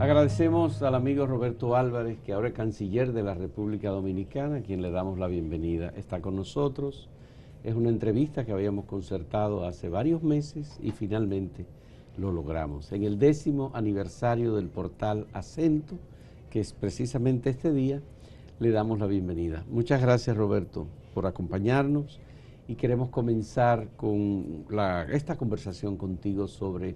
Agradecemos al amigo Roberto Álvarez, que ahora es canciller de la República Dominicana, a quien le damos la bienvenida. Está con nosotros. Es una entrevista que habíamos concertado hace varios meses y finalmente lo logramos. En el 10º aniversario del portal Acento, que es precisamente este día, le damos la bienvenida. Muchas gracias, Roberto, por acompañarnos, y queremos comenzar con esta conversación contigo sobre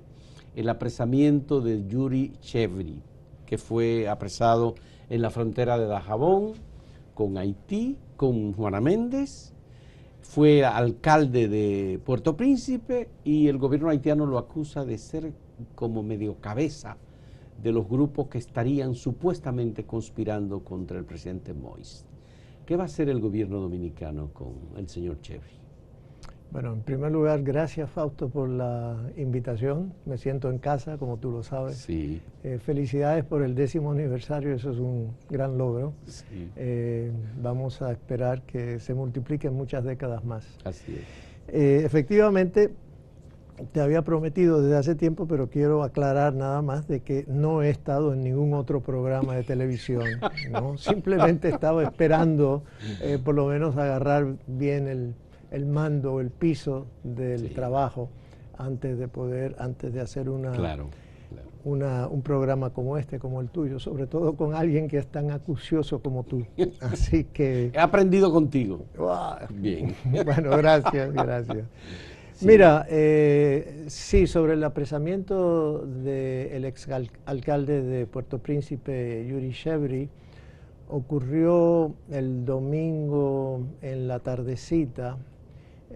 el apresamiento de Yuri Chevry, que fue apresado en la frontera de Dajabón con Haití, con Juana Méndez. Fue alcalde de Puerto Príncipe y el gobierno haitiano lo acusa de ser como medio cabeza de los grupos que estarían supuestamente conspirando contra el presidente Moïse. ¿Qué va a hacer el gobierno dominicano con el señor Chevry? Bueno, en primer lugar, gracias, Fausto, por la invitación. Me siento en casa, como tú lo sabes. Sí. Felicidades por el 10º aniversario, eso es un gran logro. Sí. Vamos a esperar que se multipliquen muchas décadas más. Así es. Efectivamente, te había prometido desde hace tiempo, pero quiero aclarar nada más de que no he estado en ningún otro programa de televisión, ¿no? Simplemente estaba esperando por lo menos agarrar bien el mando, el piso del trabajo antes de hacer un programa como este, como el tuyo, sobre todo con alguien que es tan acucioso como tú. Así que... He aprendido contigo. Bien. Bueno, gracias. Sí. Mira, sí, sobre el apresamiento del exalcalde de Puerto Príncipe, Yuri Chevry, ocurrió el domingo en la tardecita,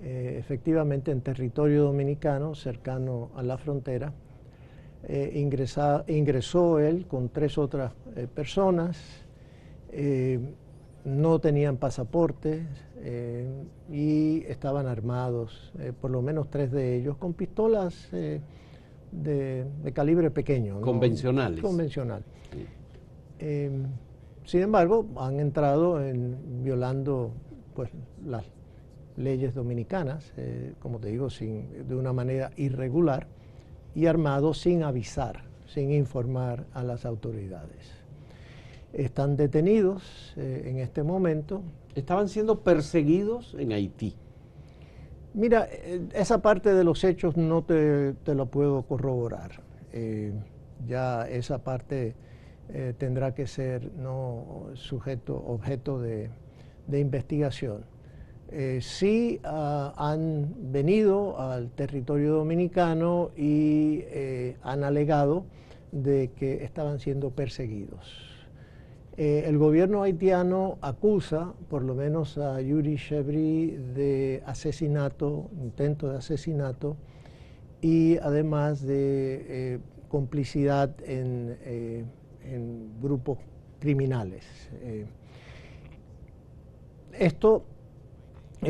efectivamente en territorio dominicano, cercano a la frontera. Ingresó él con 3 otras personas, no tenían pasaportes y estaban armados, por lo menos 3 de ellos, con pistolas de calibre pequeño, ¿no? Convencionales. Convencional. Sí. Sin embargo, han entrado violando pues, las leyes dominicanas, como te digo, de una manera irregular, y armados sin avisar, sin informar a las autoridades. Están detenidos en este momento. Estaban siendo perseguidos en Haití. Mira, esa parte de los hechos no te lo puedo corroborar. Ya esa parte tendrá que ser objeto de investigación. Sí han venido al territorio dominicano y han alegado de que estaban siendo perseguidos. El gobierno haitiano acusa, por lo menos a Yuri Chevry, de asesinato, intento de asesinato, y además de complicidad en grupos criminales. Esto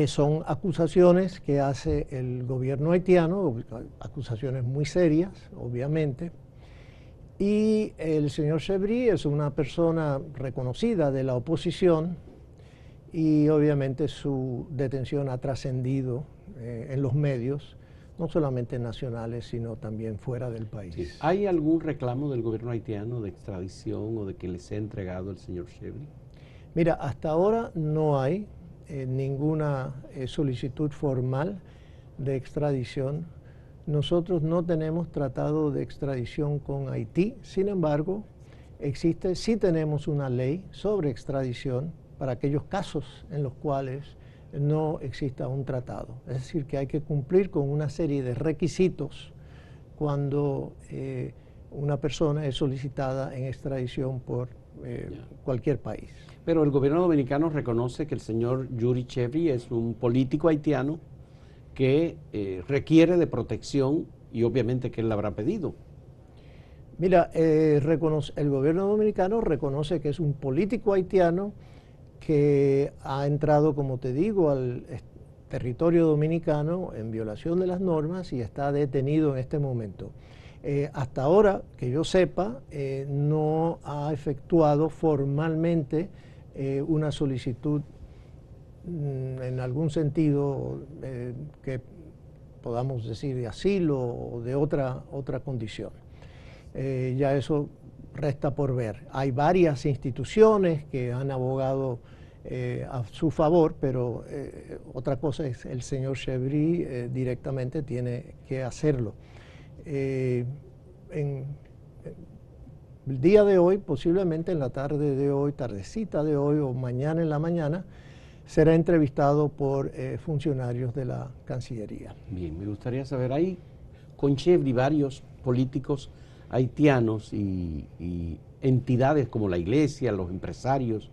son acusaciones que hace el gobierno haitiano, acusaciones muy serias, obviamente, y el señor Chevry es una persona reconocida de la oposición y obviamente su detención ha trascendido en los medios, no solamente nacionales, sino también fuera del país. Sí. ¿Hay algún reclamo del gobierno haitiano de extradición o de que les sea entregado el señor Chevry? Mira, hasta ahora no hay ninguna solicitud formal de extradición. Nosotros no tenemos tratado de extradición con Haití, sin embargo, sí tenemos una ley sobre extradición para aquellos casos en los cuales no exista un tratado. Es decir, que hay que cumplir con una serie de requisitos cuando una persona es solicitada en extradición por cualquier país. Pero el gobierno dominicano reconoce que el señor Yuri Chevry es un político haitiano que requiere de protección y obviamente que él la habrá pedido. Mira, el gobierno dominicano reconoce que es un político haitiano que ha entrado, como te digo, al territorio dominicano en violación de las normas y está detenido en este momento. Hasta ahora, que yo sepa, no ha efectuado formalmente una solicitud en algún sentido que podamos decir de asilo o de otra condición. Ya eso resta por ver. Hay varias instituciones que han abogado a su favor, pero otra cosa es el señor Chevry directamente tiene que hacerlo. En el día de hoy, posiblemente en la tarde de hoy, tardecita de hoy o mañana en la mañana, será entrevistado por funcionarios de la Cancillería. Bien, me gustaría saber, hay con Chevry varios políticos haitianos y entidades como la iglesia, los empresarios,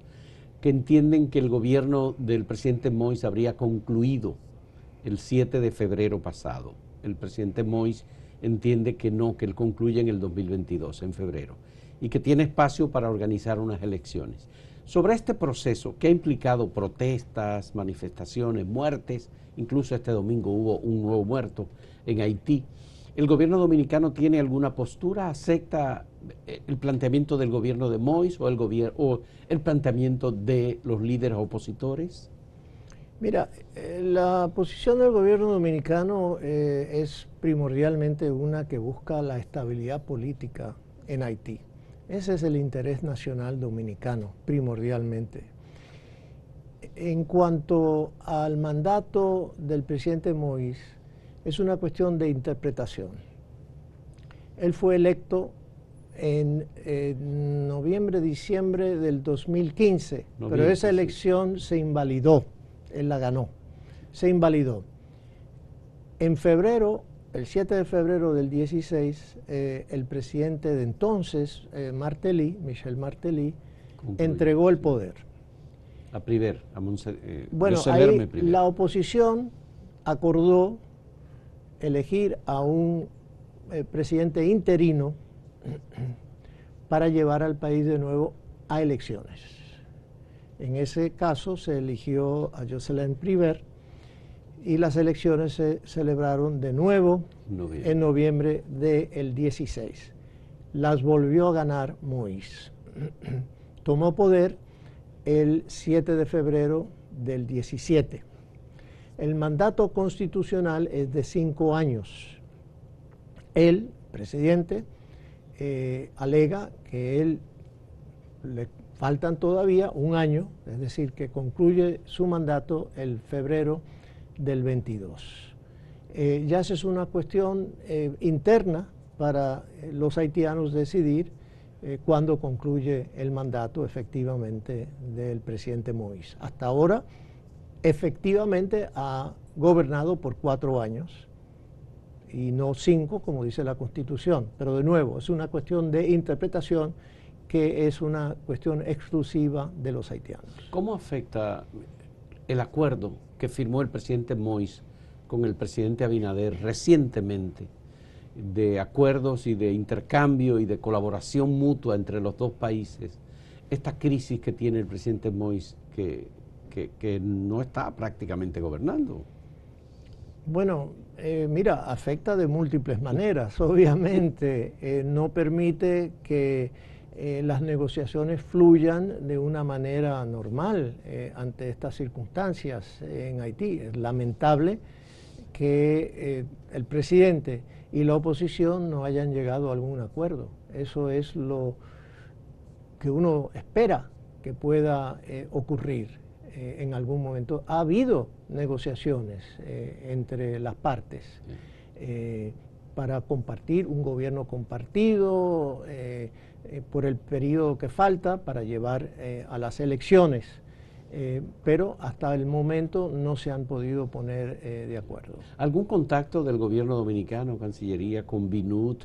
que entienden que el gobierno del presidente Moïse habría concluido el 7 de febrero pasado. El presidente Moïse entiende que no, que él concluye en el 2022, en febrero, y que tiene espacio para organizar unas elecciones. Sobre este proceso, que ha implicado protestas, manifestaciones, muertes, incluso este domingo hubo un nuevo muerto en Haití, ¿el gobierno dominicano tiene alguna postura? ¿Acepta el planteamiento del gobierno de Moïse o el planteamiento de los líderes opositores? Mira, la posición del gobierno dominicano es primordialmente una que busca la estabilidad política en Haití. Ese es el interés nacional dominicano, primordialmente. En cuanto al mandato del presidente Moïse, es una cuestión de interpretación. Él fue electo en noviembre, diciembre del 2015, pero esa elección se invalidó, él la ganó, se invalidó. En febrero, el 7 de febrero del 16, el presidente de entonces, Michel Martelly, entregó el poder. A Priver, bueno, ahí la oposición acordó elegir a un presidente interino para llevar al país de nuevo a elecciones. En ese caso se eligió a Jocelyn Priver y las elecciones se celebraron de nuevo en noviembre del 16. Las volvió a ganar Moïse. Tomó poder el 7 de febrero del 17. El mandato constitucional es de 5 años. El presidente alega que él le faltan todavía un año, es decir, que concluye su mandato el febrero del 22. Ya esa es una cuestión interna para los haitianos decidir cuándo concluye el mandato efectivamente del presidente Moïse. Hasta ahora, efectivamente ha gobernado por 4 años y no 5, como dice la Constitución. Pero de nuevo, es una cuestión de interpretación que es una cuestión exclusiva de los haitianos. ¿Cómo afecta el acuerdo que firmó el presidente Moïse con el presidente Abinader recientemente de acuerdos y de intercambio y de colaboración mutua entre los dos países? Esta crisis que tiene el presidente Moïse que no está prácticamente gobernando. Bueno, mira, afecta de múltiples maneras. Obviamente no permite que las negociaciones fluyan de una manera normal ante estas circunstancias en Haití. Es lamentable que el presidente y la oposición no hayan llegado a algún acuerdo. Eso es lo que uno espera que pueda ocurrir en algún momento. Ha habido negociaciones entre las partes para compartir un gobierno compartido por el periodo que falta para llevar a las elecciones, pero hasta el momento no se han podido poner de acuerdo. ¿Algún contacto del gobierno dominicano, Cancillería, con BNUD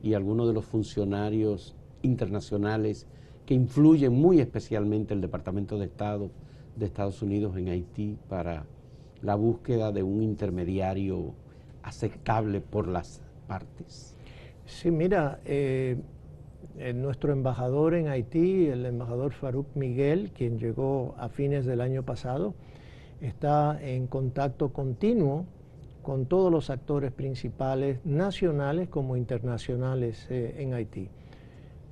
y algunos de los funcionarios internacionales que influyen muy especialmente el Departamento de Estado de Estados Unidos en Haití para la búsqueda de un intermediario aceptable por las partes? Sí, mira, nuestro embajador en Haití, el embajador Farouk Miguel, quien llegó a fines del año pasado, está en contacto continuo con todos los actores principales, nacionales como internacionales en Haití.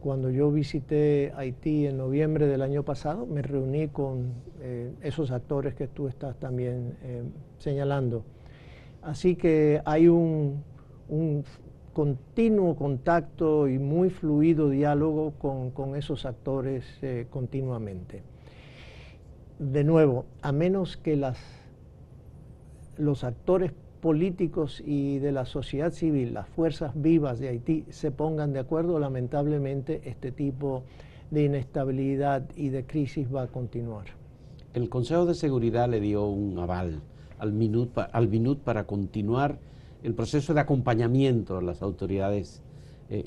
Cuando yo visité Haití en noviembre del año pasado, me reuní con esos actores que tú estás también señalando. Así que hay un continuo contacto y muy fluido diálogo con esos actores continuamente. De nuevo, a menos que los actores políticos y de la sociedad civil, las fuerzas vivas de Haití, se pongan de acuerdo, lamentablemente este tipo de inestabilidad y de crisis va a continuar. El Consejo de Seguridad le dio un aval al MINUT para continuar el proceso de acompañamiento a las autoridades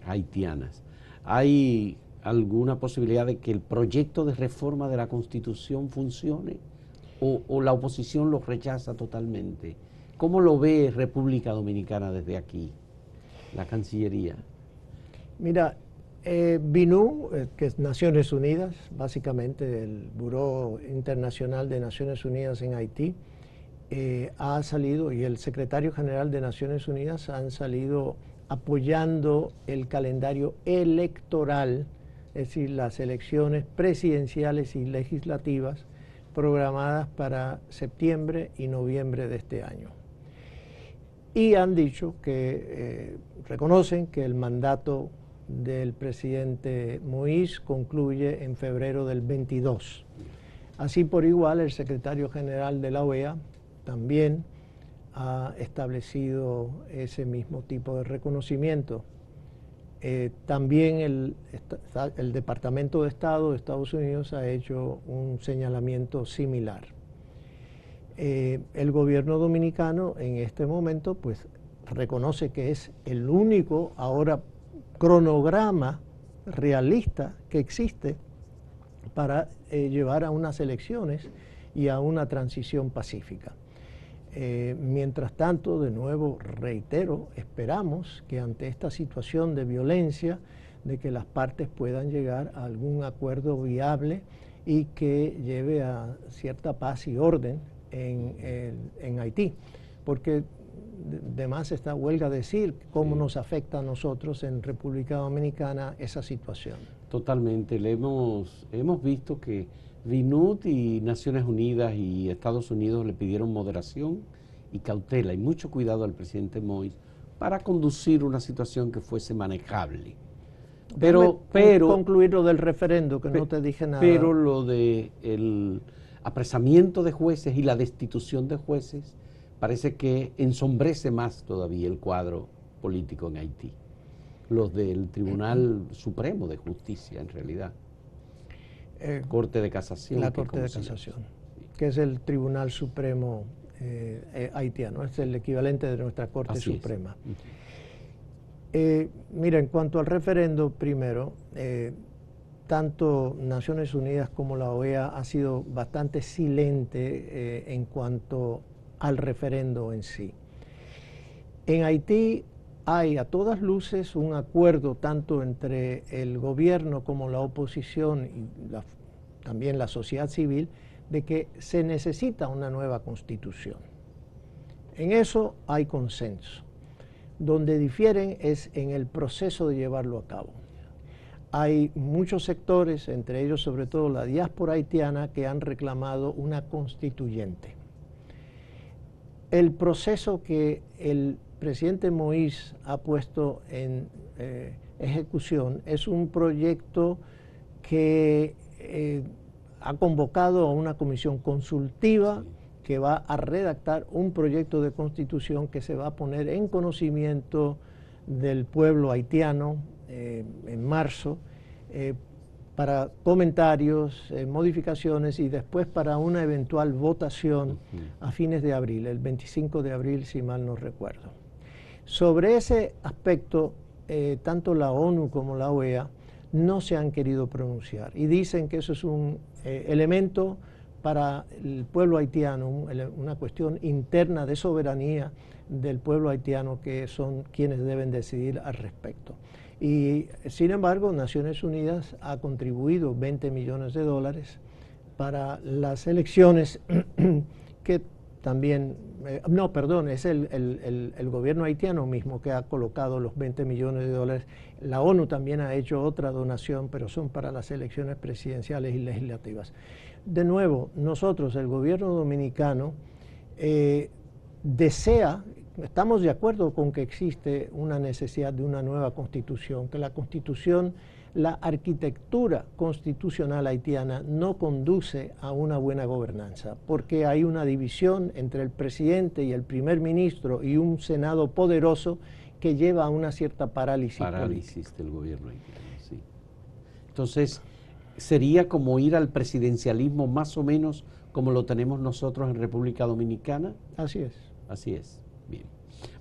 haitianas. ¿Hay alguna posibilidad de que el proyecto de reforma de la Constitución funcione o la oposición lo rechaza totalmente? ¿Cómo lo ve República Dominicana desde aquí, la Cancillería? Mira, BINU, que es Naciones Unidas, básicamente el Buró Internacional de Naciones Unidas en Haití, ha salido, y el secretario general de Naciones Unidas han salido apoyando el calendario electoral, es decir, las elecciones presidenciales y legislativas programadas para septiembre y noviembre de este año. Y han dicho que reconocen que el mandato del presidente Moïse concluye en febrero del 22. Así por igual, el secretario general de la OEA también ha establecido ese mismo tipo de reconocimiento. También el Departamento de Estado de Estados Unidos ha hecho un señalamiento similar. El gobierno dominicano en este momento pues reconoce que es el único ahora cronograma realista que existe para llevar a unas elecciones y a una transición pacífica. Mientras tanto, de nuevo reitero, esperamos que ante esta situación de violencia, de que las partes puedan llegar a algún acuerdo viable y que lleve a cierta paz y orden en Haití, porque de más está huelga decir cómo nos afecta a nosotros en República Dominicana esa situación. Totalmente, hemos visto que BINUT y Naciones Unidas y Estados Unidos le pidieron moderación y cautela y mucho cuidado al presidente Moïse para conducir una situación que fuese manejable. Pero concluir lo del referendo, que no te dije nada. Pero lo de el apresamiento de jueces y la destitución de jueces parece que ensombrece más todavía el cuadro político en Haití. Los del Tribunal Supremo de Justicia, en realidad. Corte de Casación. La Corte de Casación, que es el Tribunal Supremo haitiano, es el equivalente de nuestra Corte Suprema. Mira, en cuanto al referendo, primero, tanto Naciones Unidas como la OEA ha sido bastante silente en cuanto al referendo en sí. En Haití hay a todas luces un acuerdo tanto entre el gobierno como la oposición y también la sociedad civil de que se necesita una nueva constitución. En eso hay consenso. Donde difieren es en el proceso de llevarlo a cabo. Hay muchos sectores, entre ellos sobre todo la diáspora haitiana, que han reclamado una constituyente. El proceso que el presidente Moïse ha puesto en ejecución es un proyecto que ha convocado a una comisión consultiva que va a redactar un proyecto de constitución que se va a poner en conocimiento del pueblo haitiano en marzo para comentarios, modificaciones y después para una eventual votación a fines de abril, el 25 de abril si mal no recuerdo. Sobre ese aspecto, tanto la ONU como la OEA no se han querido pronunciar y dicen que eso es un elemento para el pueblo haitiano, una cuestión interna de soberanía del pueblo haitiano, que son quienes deben decidir al respecto. Y sin embargo, Naciones Unidas ha contribuido $20 millones para las elecciones que también, no, perdón, es el gobierno haitiano mismo que ha colocado los $20 millones. La ONU también ha hecho otra donación, pero son para las elecciones presidenciales y legislativas. De nuevo, nosotros, el gobierno dominicano, desea estamos de acuerdo con que existe una necesidad de una nueva constitución, que la constitución, la arquitectura constitucional haitiana no conduce a una buena gobernanza, porque hay una división entre el presidente y el primer ministro y un Senado poderoso que lleva a una cierta parálisis política del gobierno haitiano, sí. Entonces, sería como ir al presidencialismo más o menos como lo tenemos nosotros en República Dominicana. Así es. Así es. Bien.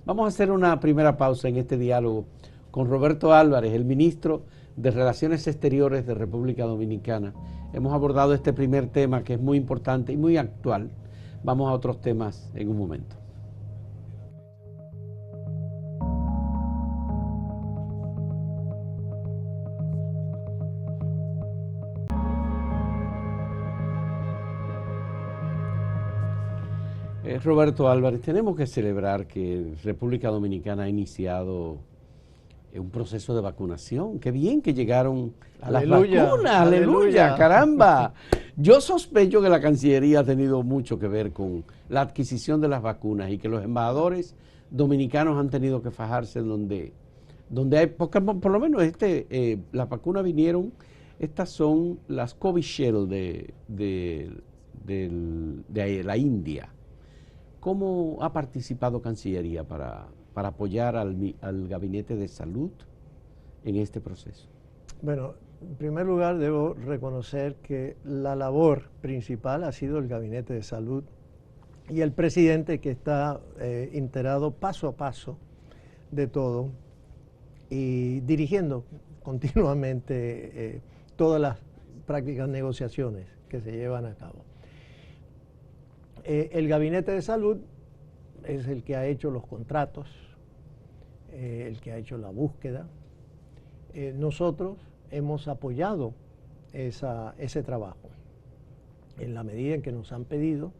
Vamos a hacer una primera pausa en este diálogo con Roberto Álvarez, el ministro de Relaciones Exteriores de República Dominicana. Hemos abordado este primer tema que es muy importante y muy actual. Vamos a otros temas en un momento. Roberto Álvarez, tenemos que celebrar que República Dominicana ha iniciado un proceso de vacunación. Qué bien que llegaron las vacunas, aleluya, caramba. Yo sospecho que la Cancillería ha tenido mucho que ver con la adquisición de las vacunas y que los embajadores dominicanos han tenido que fajarse donde hay, porque por lo menos las vacunas vinieron, estas son las Covishield de la India. ¿Cómo ha participado Cancillería para apoyar al Gabinete de Salud en este proceso? Bueno, en primer lugar debo reconocer que la labor principal ha sido el Gabinete de Salud y el presidente, que está enterado paso a paso de todo y dirigiendo continuamente todas las prácticas negociaciones que se llevan a cabo. El Gabinete de Salud es el que ha hecho los contratos, el que ha hecho la búsqueda. Nosotros hemos apoyado ese trabajo en la medida en que nos han pedido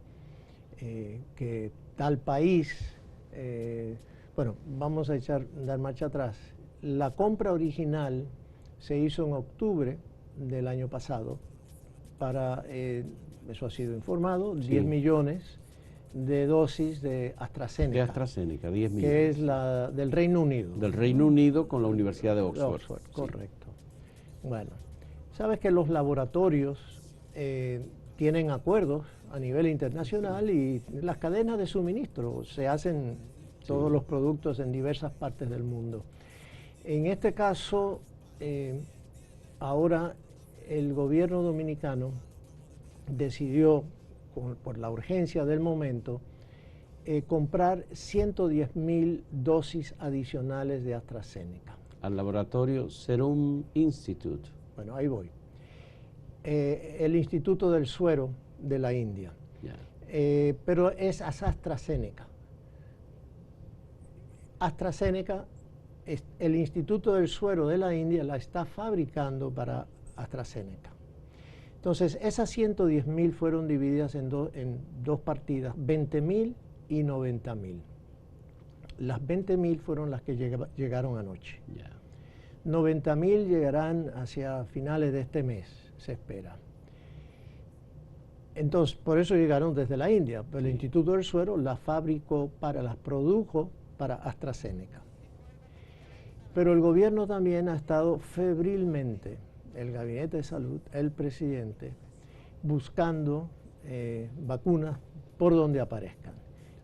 que tal país, bueno, vamos a dar marcha atrás. La compra original se hizo en octubre del año pasado para, eso ha sido informado, sí, 10 millones de dosis de AstraZeneca. De AstraZeneca, 10 millones. Que es la del Reino Unido. Del Reino Unido con la Universidad de Oxford. Sí. Correcto. Bueno, sabes que los laboratorios tienen acuerdos a nivel internacional y las cadenas de suministro, se hacen todos los productos en diversas partes del mundo. En este caso, ahora el gobierno dominicano decidió, por la urgencia del momento, comprar 110,000 dosis adicionales de AstraZeneca. Al laboratorio Serum Institute. Bueno, ahí voy. El Instituto del Suero de la India. Yeah. Pero es AstraZeneca. AstraZeneca, el Instituto del Suero de la India la está fabricando para AstraZeneca. Entonces, esas 110,000 fueron divididas en dos partidas, 20,000 y 90,000. Las 20,000 fueron las que llegaron anoche. Yeah. 90,000 llegarán hacia finales de este mes, se espera. Entonces, por eso llegaron desde la India. Pero el Instituto del Suero las fabricó, las produjo para AstraZeneca. Pero el gobierno también ha estado febrilmente, el Gabinete de Salud, el presidente, buscando vacunas por donde aparezcan.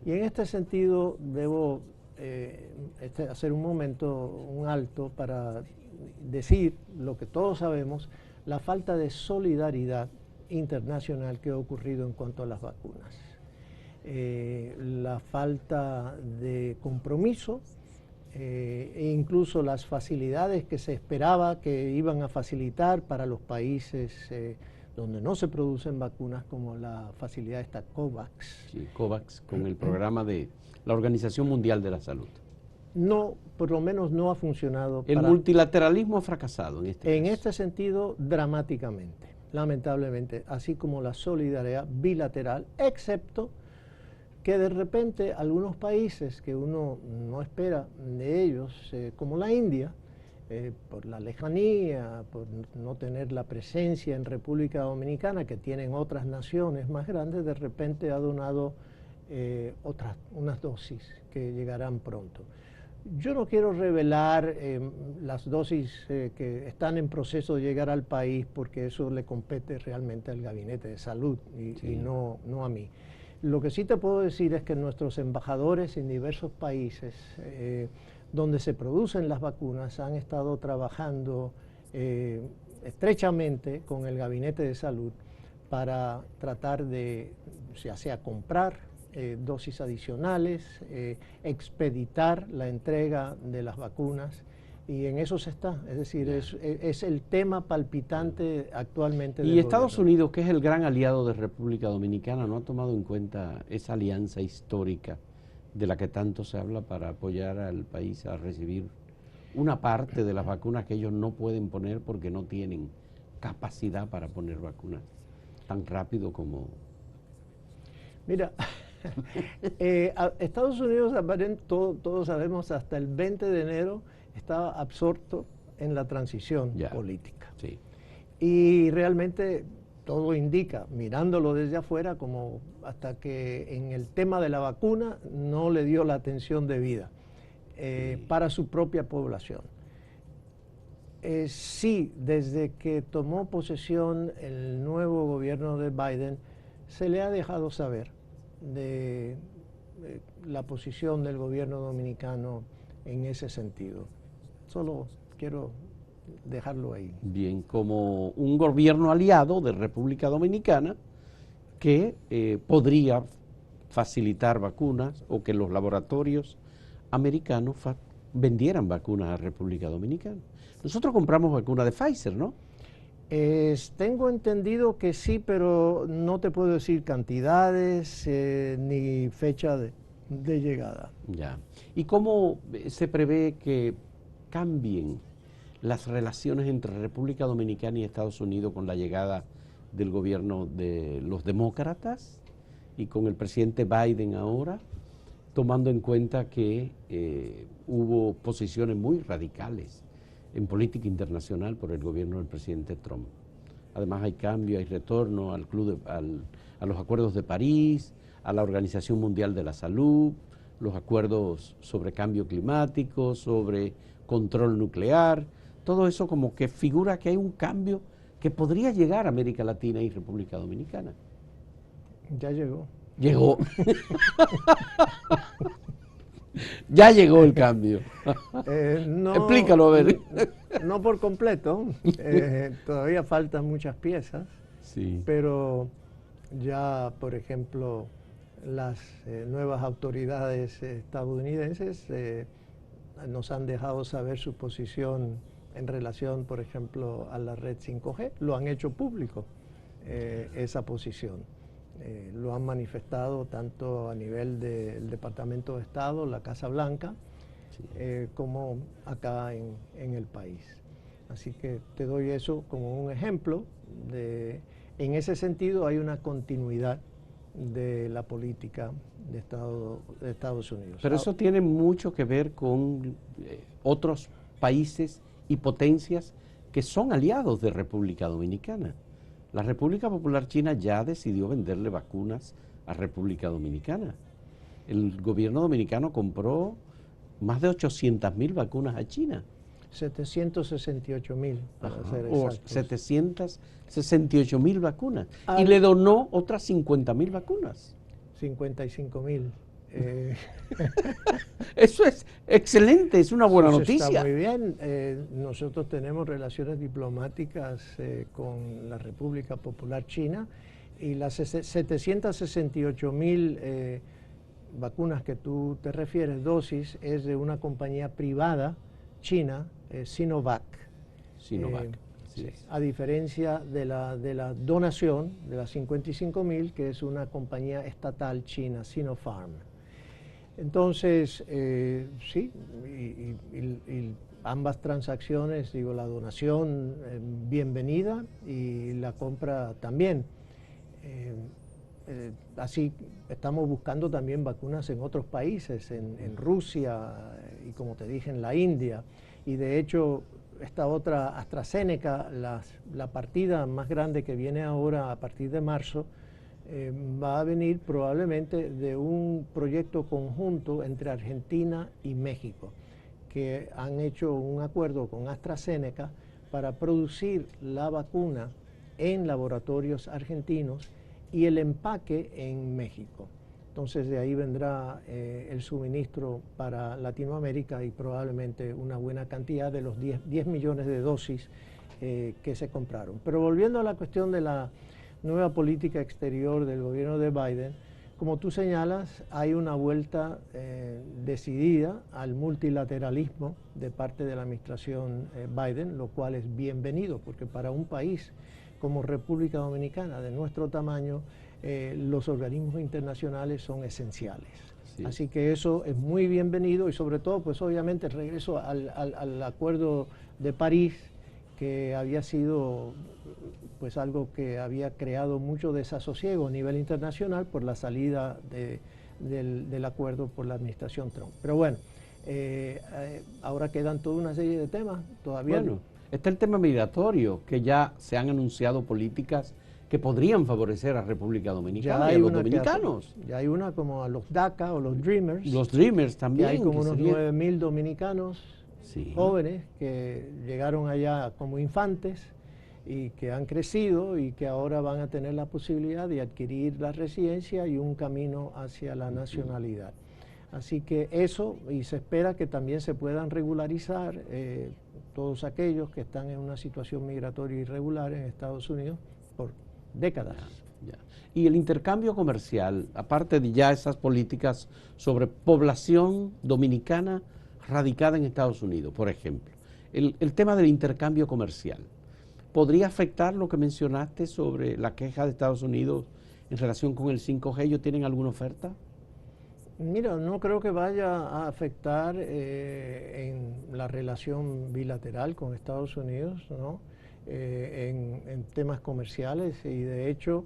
Y en este sentido debo hacer un alto para decir lo que todos sabemos, la falta de solidaridad internacional que ha ocurrido en cuanto a las vacunas. La falta de compromiso e incluso las facilidades que se esperaba que iban a facilitar para los países donde no se producen vacunas, como la facilidad esta COVAX. Sí, COVAX, con el programa de la Organización Mundial de la Salud. No, por lo menos no ha funcionado. El multilateralismo ha fracasado en este caso. En este sentido, dramáticamente, lamentablemente, así como la solidaridad bilateral, excepto que de repente algunos países que uno no espera de ellos, como la India, por la lejanía, por no tener la presencia en República Dominicana que tienen otras naciones más grandes, de repente ha donado unas dosis que llegarán pronto. Yo no quiero revelar las dosis que están en proceso de llegar al país, porque eso le compete realmente al Gabinete de Salud y no a mí. Lo que sí te puedo decir es que nuestros embajadores en diversos países donde se producen las vacunas han estado trabajando estrechamente con el Gabinete de Salud para tratar de, ya sea comprar dosis adicionales, expeditar la entrega de las vacunas, y en eso se está. Es decir, es el tema palpitante actualmente del Y Estados gobierno. Unidos, que es el gran aliado de República Dominicana, ¿no ha tomado en cuenta esa alianza histórica de la que tanto se habla para apoyar al país a recibir una parte de las vacunas que ellos no pueden poner porque no tienen capacidad para poner vacunas tan rápido como... Mira, Estados Unidos, todos sabemos, hasta el 20 de enero estaba absorto en la transición política. Sí. Y realmente todo indica, mirándolo desde afuera, como hasta que en el tema de la vacuna no le dio la atención debida para su propia población. Sí, desde que tomó posesión el nuevo gobierno de Biden, se le ha dejado saber de la posición del gobierno dominicano en ese sentido. Solo quiero dejarlo ahí. Bien, como un gobierno aliado de República Dominicana que podría facilitar vacunas o que los laboratorios americanos vendieran vacunas a República Dominicana. Nosotros compramos vacunas de Pfizer, ¿no? Tengo entendido que sí, pero no te puedo decir cantidades ni fecha de llegada. Ya. ¿Y cómo se prevé que cambien las relaciones entre República Dominicana y Estados Unidos con la llegada del gobierno de los demócratas y con el presidente Biden ahora, tomando en cuenta que hubo posiciones muy radicales en política internacional por el gobierno del presidente Trump? Además hay cambio, hay retorno al a los acuerdos de París, a la Organización Mundial de la Salud, los acuerdos sobre cambio climático, sobre control nuclear. Todo eso como que figura que hay un cambio que podría llegar a América Latina y República Dominicana. Ya llegó. Llegó. Ya llegó el cambio. No, explícalo, a ver. No por completo. Todavía faltan muchas piezas. Sí. Pero ya, por ejemplo, las nuevas autoridades estadounidenses nos han dejado saber su posición en relación, por ejemplo, a la red 5G. Lo han hecho público, esa posición. Lo han manifestado tanto a nivel del Departamento de Estado, la Casa Blanca, como acá en el país. Así que te doy eso como un ejemplo. En ese sentido hay una continuidad de la política de Estados Unidos. Pero eso tiene mucho que ver con otros países y potencias que son aliados de República Dominicana. La República Popular China ya decidió venderle vacunas a República Dominicana. El gobierno dominicano compró más de 800,000 vacunas a China. 768,000, para ser exactos. 768,000 vacunas. Y le donó otras 50,000 vacunas. 55,000. Eso es excelente, es una buena noticia. Está muy bien. Nosotros tenemos relaciones diplomáticas con la República Popular China, y las 768,000 vacunas que tú te refieres, dosis, es de una compañía privada china, Sinovac. Sinovac. Sí. A diferencia de la donación de las 55,000, que es una compañía estatal china, Sinopharm. Entonces, sí, y ambas transacciones, digo, la donación bienvenida y la compra también. Así estamos buscando también vacunas en otros países, en Rusia y, como te dije, en la India. Y de hecho, esta otra AstraZeneca, la partida más grande que viene ahora a partir de marzo, va a venir probablemente de un proyecto conjunto entre Argentina y México, que han hecho un acuerdo con AstraZeneca para producir la vacuna en laboratorios argentinos y el empaque en México. Entonces de ahí vendrá el suministro para Latinoamérica y probablemente una buena cantidad de los 10 millones de dosis que se compraron. Pero volviendo a la cuestión de la nueva política exterior del gobierno de Biden, como tú señalas, hay una vuelta decidida al multilateralismo de parte de la administración Biden, lo cual es bienvenido, porque para un país como República Dominicana, de nuestro tamaño, los organismos internacionales son esenciales. Sí. Así que eso es muy bienvenido y sobre todo, pues obviamente el regreso al Acuerdo de París, que había sido pues algo que había creado mucho desasosiego a nivel internacional por la salida del acuerdo por la administración Trump. Pero bueno, ahora quedan toda una serie de temas todavía. Bueno, está el tema migratorio, que ya se han anunciado políticas que podrían favorecer a República Dominicana y a los dominicanos. Ya hay una como a los DACA o los Dreamers. Los Dreamers también. Que hay como unos 9.000 dominicanos jóvenes que llegaron allá como infantes y que han crecido y que ahora van a tener la posibilidad de adquirir la residencia y un camino hacia la nacionalidad. Así que eso, y se espera que también se puedan regularizar todos aquellos que están en una situación migratoria irregular en Estados Unidos por décadas. Ya. Y el intercambio comercial, aparte de ya esas políticas sobre población dominicana radicada en Estados Unidos, por ejemplo, el tema del intercambio comercial, ¿podría afectar lo que mencionaste sobre la queja de Estados Unidos en relación con el 5G? ¿Ellos tienen alguna oferta? Mira, no creo que vaya a afectar en la relación bilateral con Estados Unidos, ¿no? En temas comerciales, y de hecho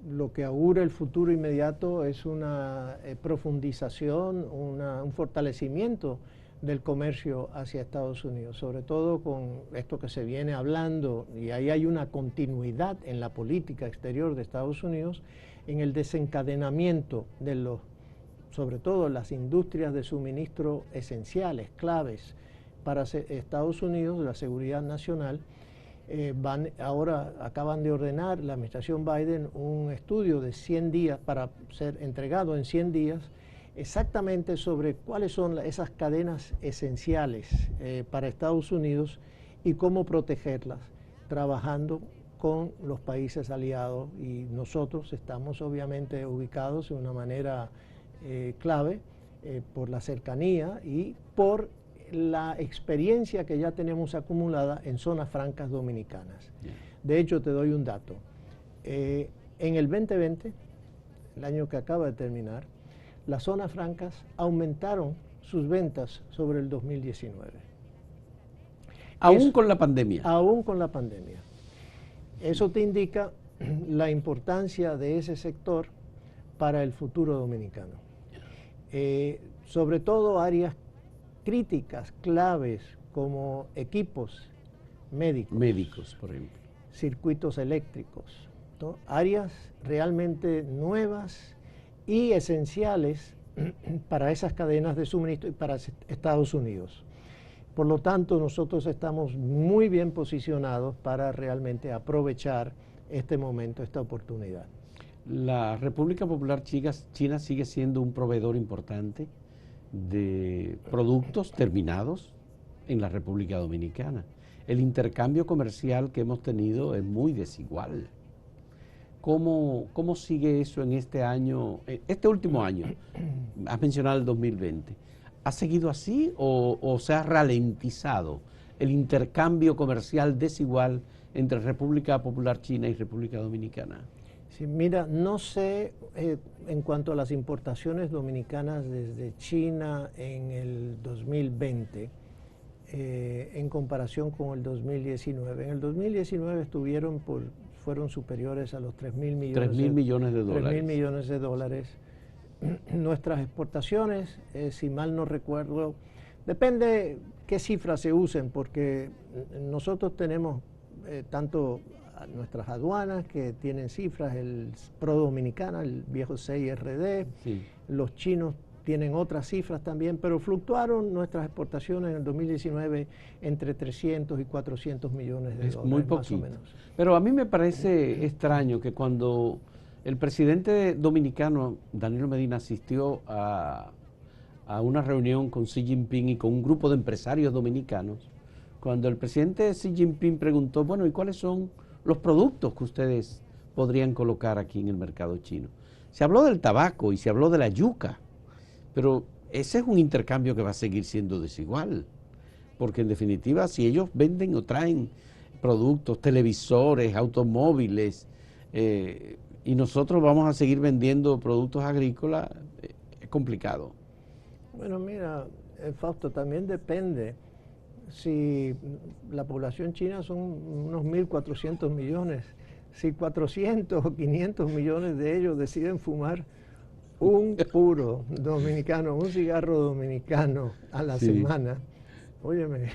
lo que augura el futuro inmediato es una profundización, un fortalecimiento del comercio hacia Estados Unidos, sobre todo con esto que se viene hablando, y ahí hay una continuidad en la política exterior de Estados Unidos, en el desencadenamiento de sobre todo las industrias de suministro esenciales, claves para Estados Unidos, la seguridad nacional. Ahora acaban de ordenar la administración Biden un estudio de 100 días para ser entregado en 100 días exactamente sobre cuáles son esas cadenas esenciales para Estados Unidos y cómo protegerlas, trabajando con los países aliados, y nosotros estamos obviamente ubicados de una manera clave por la cercanía y por la experiencia que ya tenemos acumulada en zonas francas dominicanas. De hecho, te doy un dato. En el 2020, el año que acaba de terminar, las zonas francas aumentaron sus ventas sobre el 2019. ¿Aún con la pandemia? Aún con la pandemia. Eso te indica la importancia de ese sector para el futuro dominicano. Sobre todo áreas críticas, claves, como equipos médicos. Médicos, por ejemplo. Circuitos eléctricos, ¿no? Áreas realmente nuevas y esenciales para esas cadenas de suministro y para Estados Unidos. Por lo tanto, nosotros estamos muy bien posicionados para realmente aprovechar este momento, esta oportunidad. La República Popular China sigue siendo un proveedor importante de productos terminados en la República Dominicana. El intercambio comercial que hemos tenido es muy desigual. ¿Cómo sigue eso en este año, este último año? Has mencionado el 2020. ¿Ha seguido así o se ha ralentizado el intercambio comercial desigual entre República Popular China y República Dominicana? Sí, mira, no sé en cuanto a las importaciones dominicanas desde China en el 2020 en comparación con el 2019. En el 2019 fueron superiores a los 3.000 millones, 3.000 millones de dólares. 3.000 millones de dólares. Nuestras exportaciones, si mal no recuerdo, depende qué cifras se usen, porque nosotros tenemos tanto nuestras aduanas que tienen cifras, el Pro Dominicana, el viejo 6RD, Sí. los chinos tienen otras cifras también, pero fluctuaron nuestras exportaciones en el 2019 entre 300 y 400 millones de Es dólares, muy más o poquito. menos. Pero a mí me parece extraño que cuando el presidente dominicano, Danilo Medina, asistió a una reunión con Xi Jinping y con un grupo de empresarios dominicanos, cuando el presidente Xi Jinping preguntó, bueno, ¿y cuáles son los productos que ustedes podrían colocar aquí en el mercado chino? Se habló del tabaco y se habló de la yuca, pero ese es un intercambio que va a seguir siendo desigual, porque en definitiva, si ellos venden o traen productos, televisores, automóviles, y nosotros vamos a seguir vendiendo productos agrícolas, es complicado. Bueno, mira, Fausto, también depende. Si la población china son unos 1.400 millones, si 400 o 500 millones de ellos deciden fumar un puro dominicano, un cigarro dominicano a la Sí. semana, óyeme,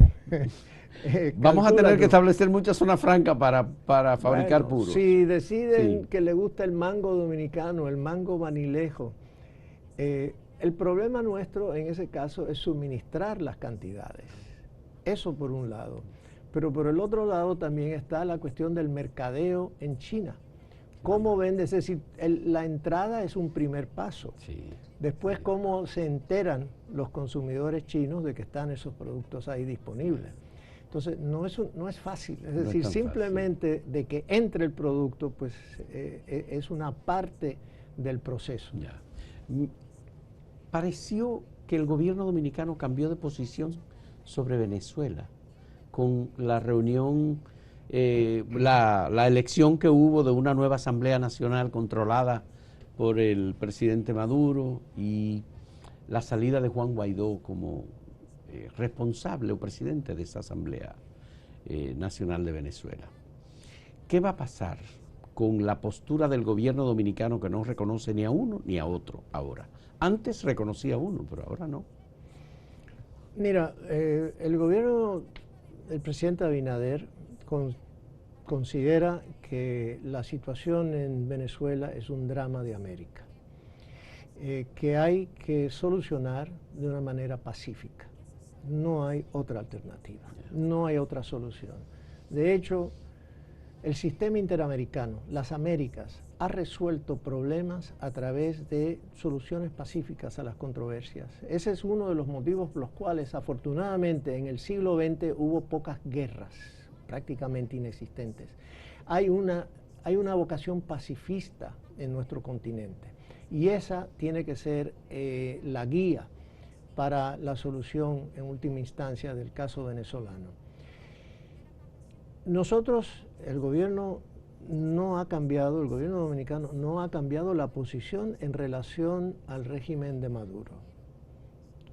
Vamos a tener que calcula tú. establecer muchas zonas francas para fabricar Bueno, puros. si deciden Sí. que le gusta el mango dominicano, el mango vanilejo, el problema nuestro en ese caso es suministrar las cantidades. Eso por un lado. Pero por el otro lado también está la cuestión del mercadeo en China. ¿Cómo vende? Es decir, la entrada es un primer paso. Sí. Después, cómo se enteran los consumidores chinos de que están esos productos ahí disponibles. Entonces, no es fácil. Es No es decir, tan simplemente de que entre el producto, pues es una parte del proceso. Ya. Pareció que el gobierno dominicano cambió de posición sobre Venezuela con la reunión, la elección que hubo de una nueva Asamblea Nacional controlada por el presidente Maduro y la salida de Juan Guaidó como responsable o presidente de esa Asamblea Nacional de Venezuela. ¿Qué va a pasar con la postura del gobierno dominicano que no reconoce ni a uno ni a otro ahora? Antes reconocía a uno, pero ahora no. Mira, el gobierno del presidente Abinader considera que la situación en Venezuela es un drama de América, que hay que solucionar de una manera pacífica. No hay otra alternativa, no hay otra solución. De hecho, el sistema interamericano, las Américas, ha resuelto problemas a través de soluciones pacíficas a las controversias. Ese es uno de los motivos por los cuales, afortunadamente, en el siglo XX hubo pocas guerras, prácticamente inexistentes. Hay una vocación pacifista en nuestro continente y esa tiene que ser la guía para la solución en última instancia del caso venezolano. Nosotros, el gobierno no ha cambiado, el gobierno dominicano no ha cambiado la posición en relación al régimen de Maduro.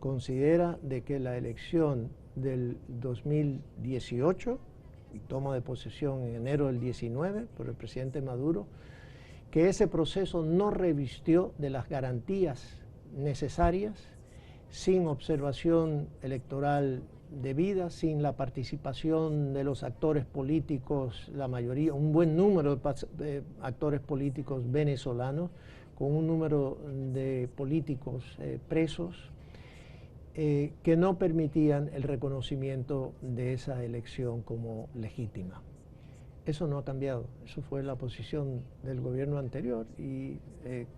Considera de que la elección del 2018, y toma de posesión en enero del 19 por el presidente Maduro, que ese proceso no revistió de las garantías necesarias, sin observación electoral debida, sin la participación de los actores políticos, la mayoría, un buen número de actores políticos venezolanos, con un número de políticos presos, que no permitían el reconocimiento de esa elección como legítima. Eso no ha cambiado, eso fue la posición del gobierno anterior y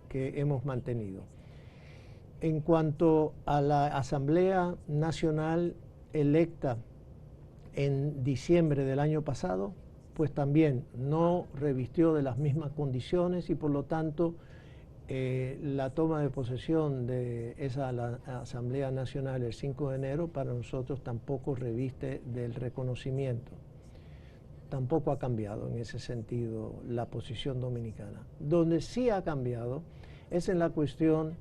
que hemos mantenido. En cuanto a la Asamblea Nacional electa en diciembre del año pasado, pues también no revistió de las mismas condiciones y por lo tanto la toma de posesión de esa Asamblea Nacional el 5 de enero para nosotros tampoco reviste del reconocimiento. Tampoco ha cambiado en ese sentido la posición dominicana. Donde sí ha cambiado es en la cuestión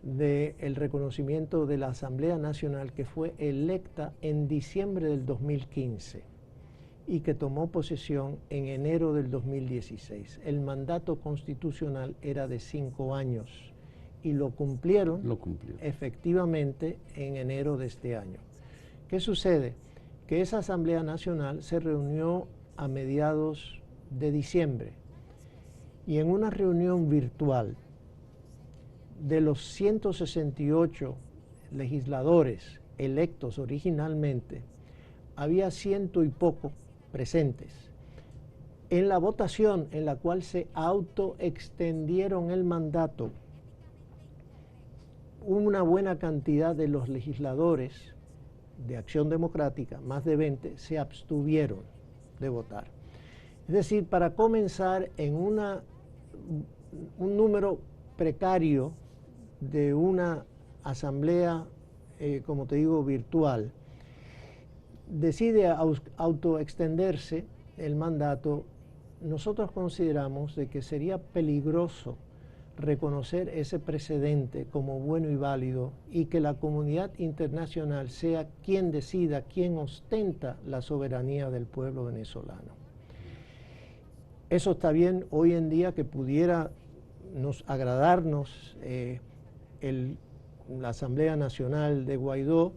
del reconocimiento de la Asamblea Nacional que fue electa en diciembre del 2015 y que tomó posesión en enero del 2016. El mandato constitucional era de 5 años y lo cumplieron efectivamente en enero de este año. ¿Qué sucede? Que esa Asamblea Nacional se reunió a mediados de diciembre, y en una reunión virtual de los 168 legisladores electos originalmente, había 100 y poco presentes. En la votación en la cual se autoextendieron el mandato, una buena cantidad de los legisladores de Acción Democrática, más de 20, se abstuvieron de votar. Es decir, para comenzar en un número precario de una asamblea, como te digo, virtual, decide autoextenderse el mandato. Nosotros consideramos de que sería peligroso reconocer ese precedente como bueno y válido y que la comunidad internacional sea quien decida, quien ostenta la soberanía del pueblo venezolano. Eso está bien hoy en día, que pudiera agradarnos la Asamblea Nacional de Guaidó,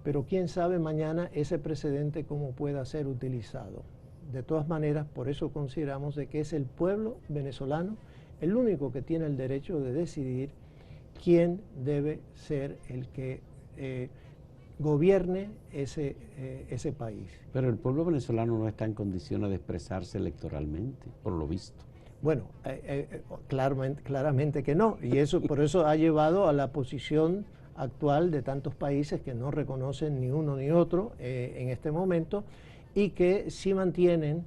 pero quién sabe mañana ese precedente cómo pueda ser utilizado. De todas maneras, por eso consideramos de que es el pueblo venezolano el único que tiene el derecho de decidir quién debe ser el que gobierne ese país. Pero el pueblo venezolano no está en condiciones de expresarse electoralmente, por lo visto. Bueno, claramente que no, y por eso ha llevado a la posición actual de tantos países que no reconocen ni uno ni otro en este momento, y que sí mantienen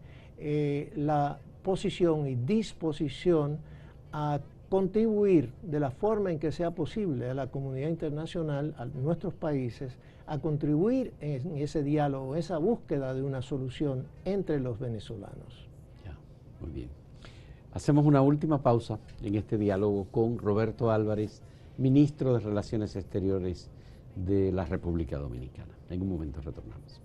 la posición y disposición a contribuir de la forma en que sea posible a la comunidad internacional, a nuestros países, a contribuir en ese diálogo, esa búsqueda de una solución entre los venezolanos. Ya, muy bien. Hacemos una última pausa en este diálogo con Roberto Álvarez, ministro de Relaciones Exteriores de la República Dominicana. En un momento retornamos.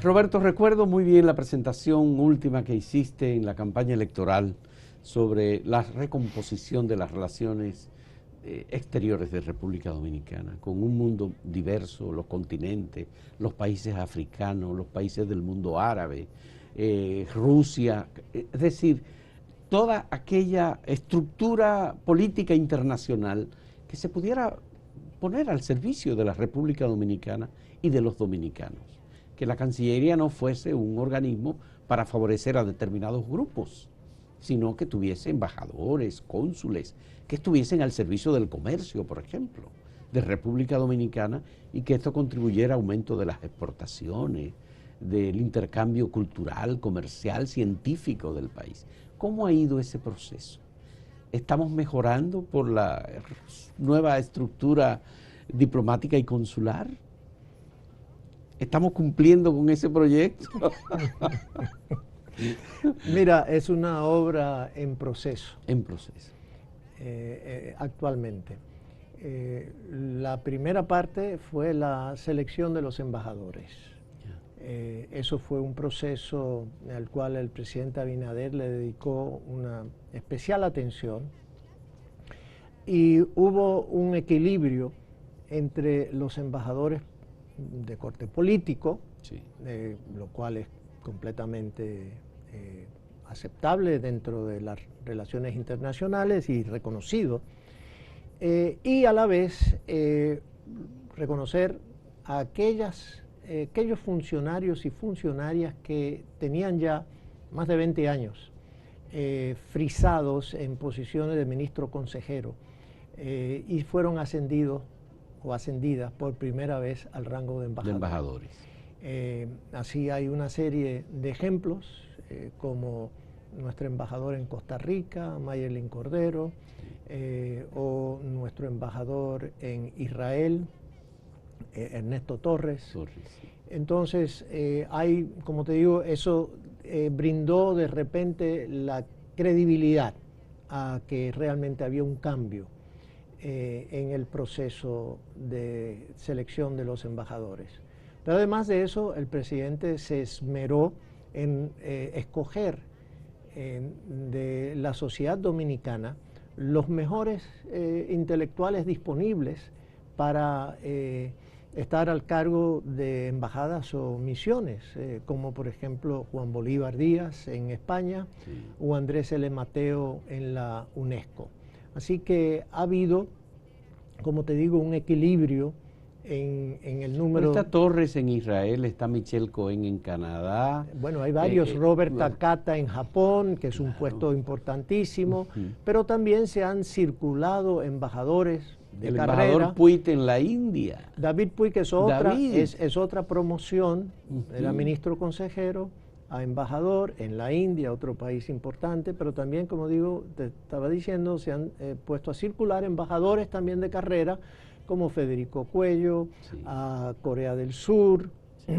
Roberto, recuerdo muy bien la presentación última que hiciste en la campaña electoral sobre la recomposición de las relaciones exteriores de República Dominicana, con un mundo diverso, los continentes, los países africanos, los países del mundo árabe, Rusia, es decir, toda aquella estructura política internacional que se pudiera poner al servicio de la República Dominicana y de los dominicanos. Que la Cancillería no fuese un organismo para favorecer a determinados grupos, sino que tuviese embajadores, cónsules, que estuviesen al servicio del comercio, por ejemplo, de República Dominicana, y que esto contribuyera al aumento de las exportaciones, del intercambio cultural, comercial, científico del país. ¿Cómo ha ido ese proceso? ¿Estamos mejorando por la nueva estructura diplomática y consular? ¿Estamos cumpliendo con ese proyecto? Mira, es una obra en proceso. En proceso. Actualmente. La primera parte fue la selección de los embajadores. Eso fue un proceso al cual el presidente Abinader le dedicó una especial atención, y hubo un equilibrio entre los embajadores de corte político, sí, lo cual es completamente aceptable dentro de las relaciones internacionales y reconocido, y a la vez reconocer a aquellos funcionarios y funcionarias que tenían ya más de 20 años frisados en posiciones de ministro consejero, y fueron ascendidos o ascendidas por primera vez al rango de embajadores. Así hay una serie de ejemplos, como nuestro embajador en Costa Rica, Mayerlin Cordero, o nuestro embajador en Israel, Ernesto Torres. Entonces, hay, como te digo, eso brindó de repente la credibilidad a que realmente había un cambio en el proceso de selección de los embajadores. Pero además de eso, el presidente se esmeró en escoger de la sociedad dominicana los mejores intelectuales disponibles para estar al cargo de embajadas o misiones, como por ejemplo Juan Bolívar Díaz en España, sí, o Andrés L. Mateo en la UNESCO. Así que ha habido, como te digo, un equilibrio en el número. Está Torres en Israel, está Michelle Cohen en Canadá. Bueno, hay varios, Robert Takata en Japón, que es un puesto importantísimo, pero también se han circulado embajadores de carrera. El embajador Puig en la India. David Puig es otra promoción, era ministro consejero a embajador en la India, otro país importante, pero también, como digo, te estaba diciendo, se han puesto a circular embajadores también de carrera, como Federico Cuello, sí, a Corea del Sur, sí,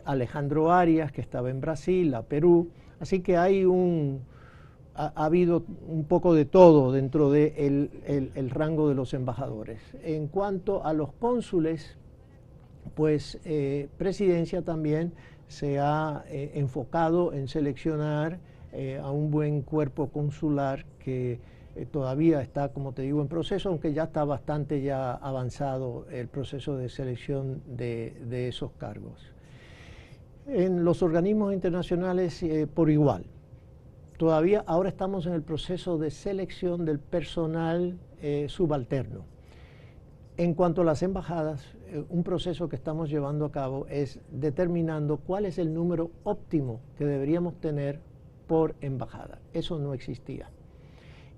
Alejandro Arias, que estaba en Brasil, a Perú. Así que hay ha habido un poco de todo dentro del el rango de los embajadores. En cuanto a los cónsules, pues Presidencia también se ha enfocado en seleccionar a un buen cuerpo consular que todavía está, como te digo, en proceso, aunque ya está bastante ya avanzado el proceso de selección de esos cargos. En los organismos internacionales por igual. Todavía ahora estamos en el proceso de selección del personal subalterno. En cuanto a las embajadas, un proceso que estamos llevando a cabo es determinando cuál es el número óptimo que deberíamos tener por embajada. Eso no existía.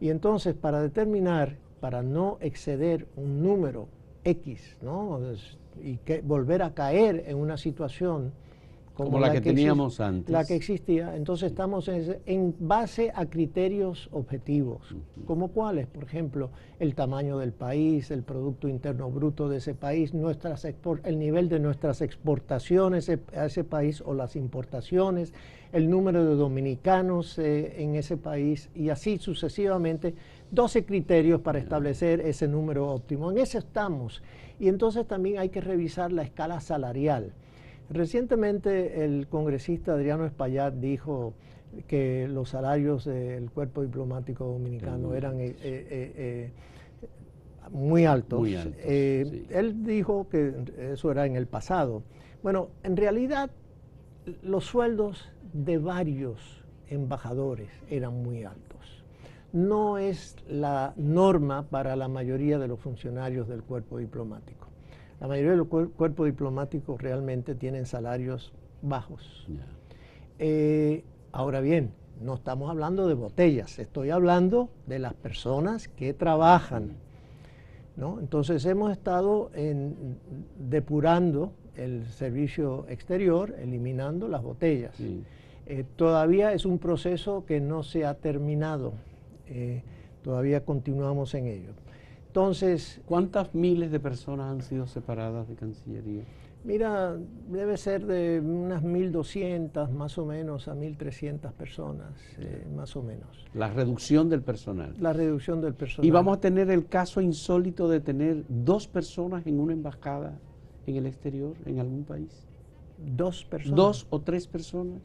Y entonces, para determinar, para no exceder un número X, ¿no? Y volver a caer en una situación como la que teníamos antes. La que existía. Entonces estamos en base a criterios objetivos, como cuáles, por ejemplo, el tamaño del país, el Producto Interno Bruto de ese país, el nivel de nuestras exportaciones a ese país o las importaciones, el número de dominicanos en ese país y así sucesivamente, 12 criterios para establecer ese número óptimo. En eso estamos. Y entonces también hay que revisar la escala salarial. Recientemente el congresista Adriano Espaillat dijo que los salarios del cuerpo diplomático dominicano eran muy altos. Muy altos, sí. Él dijo que eso era en el pasado. Bueno, en realidad los sueldos de varios embajadores eran muy altos. No es la norma para la mayoría de los funcionarios del cuerpo diplomático. La mayoría de los cuerpos diplomáticos realmente tienen salarios bajos. Ahora bien, no estamos hablando de botellas, estoy hablando de las personas que trabajan, ¿no? Entonces hemos estado depurando el servicio exterior, eliminando las botellas. Sí. Todavía es un proceso que no se ha terminado, todavía continuamos en ello. Entonces, ¿cuántas miles de personas han sido separadas de Cancillería? Mira, debe ser de unas 1.200 más o menos a 1.300 personas, más o menos. La reducción del personal. La reducción del personal. Y vamos a tener el caso insólito de tener 2 personas en una embajada en el exterior, en algún país. 2 personas. 2 o 3 personas.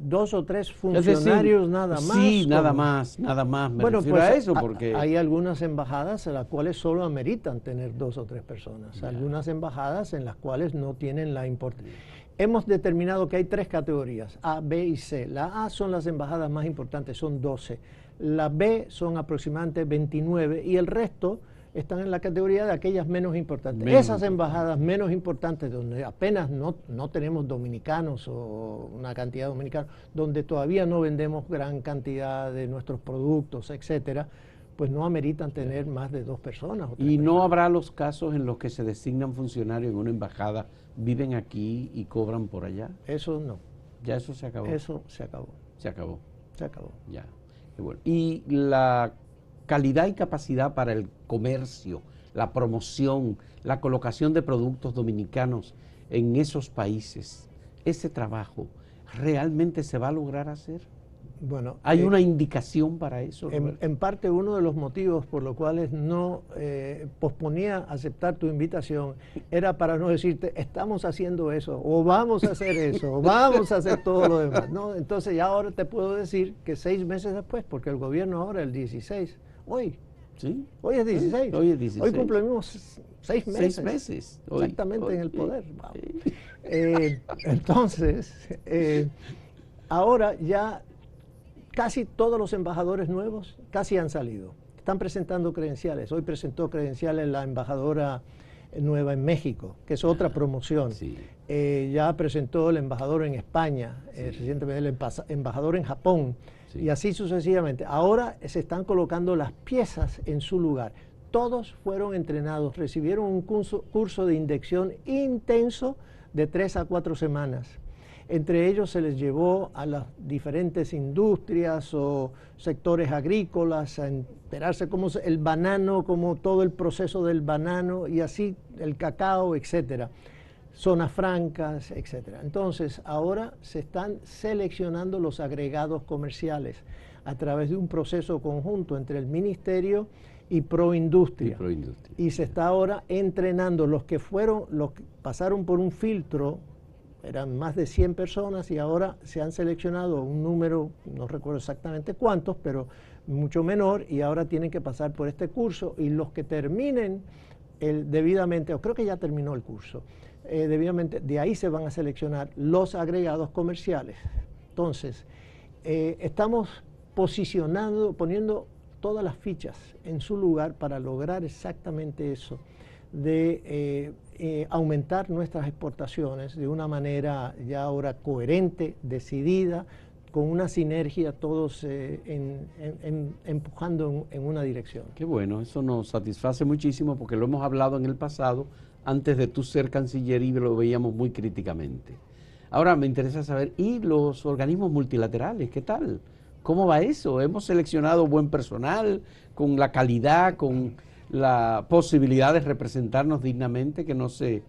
2 o 3 funcionarios, es decir, nada más. Sí, nada más. Me refiero a eso porque hay algunas embajadas en las cuales solo ameritan tener 2 o 3 personas. Algunas embajadas en las cuales no tienen la importancia. Hemos determinado que hay 3 categorías, A, B y C. La A son las embajadas más importantes, son 12. La B son aproximadamente 29 y el resto están en la categoría de aquellas menos importantes. Esas embajadas menos importantes, donde apenas no tenemos dominicanos o una cantidad de dominicanos, donde todavía no vendemos gran cantidad de nuestros productos, etcétera, pues no ameritan tener más de 2 personas. O 3 ¿Y no personas. habrá los casos en los que se designan funcionarios en una embajada, viven aquí y cobran por allá? Eso no. Ya eso se acabó. Eso se acabó. Se acabó. Se acabó. Ya. Qué bueno. Y la calidad y capacidad para el comercio, la promoción, la colocación de productos dominicanos en esos países, ese trabajo, ¿realmente se va a lograr hacer? Bueno, ¿Hay una indicación para eso, Roberto? en parte uno de los motivos por los cuales no posponía aceptar tu invitación era para no decirte, estamos haciendo eso, o vamos a hacer eso, o vamos a hacer todo lo demás, ¿no? Entonces ya ahora te puedo decir que 6 meses después, porque el gobierno ahora, el 16, hoy, ¿Sí? hoy es 16, Hoy es 16. hoy cumplimos 6 meses. 6 meses. Exactamente Hoy, en el poder. sí. Wow. Entonces, ahora ya casi todos los embajadores nuevos casi han salido. Están presentando credenciales. Hoy presentó credenciales la embajadora nueva en México, que es otra promoción. Sí. Ya presentó el embajador en España, Sí. recientemente el embajador en Japón, Sí. y así sucesivamente. Ahora se están colocando las piezas en su lugar. Todos fueron entrenados, recibieron un curso de inducción intenso de 3 a 4 semanas. Entre ellos se les llevó a las diferentes industrias o sectores agrícolas a enterarse cómo es el banano, cómo todo el proceso del banano y así el cacao, etcétera. Zonas francas, etcétera. Entonces, ahora se están seleccionando los agregados comerciales a través de un proceso conjunto entre el Ministerio y Proindustria. Y se está ahora entrenando los que pasaron por un filtro. Eran más de 100 personas y ahora se han seleccionado un número, no recuerdo exactamente cuántos, pero mucho menor, y ahora tienen que pasar por este curso, y los que terminen debidamente, o creo que ya terminó el curso, debidamente, de ahí se van a seleccionar los agregados comerciales. Entonces, estamos poniendo todas las fichas en su lugar para lograr exactamente eso, de aumentar nuestras exportaciones de una manera ya ahora coherente, decidida, con una sinergia, todos empujando en una dirección. Qué bueno, eso nos satisface muchísimo porque lo hemos hablado en el pasado, antes de tú ser canciller, y lo veíamos muy críticamente. Ahora me interesa saber, ¿y los organismos multilaterales? ¿Qué tal? ¿Cómo va eso? ¿Hemos seleccionado buen personal con la calidad, con la posibilidad de representarnos dignamente, que no se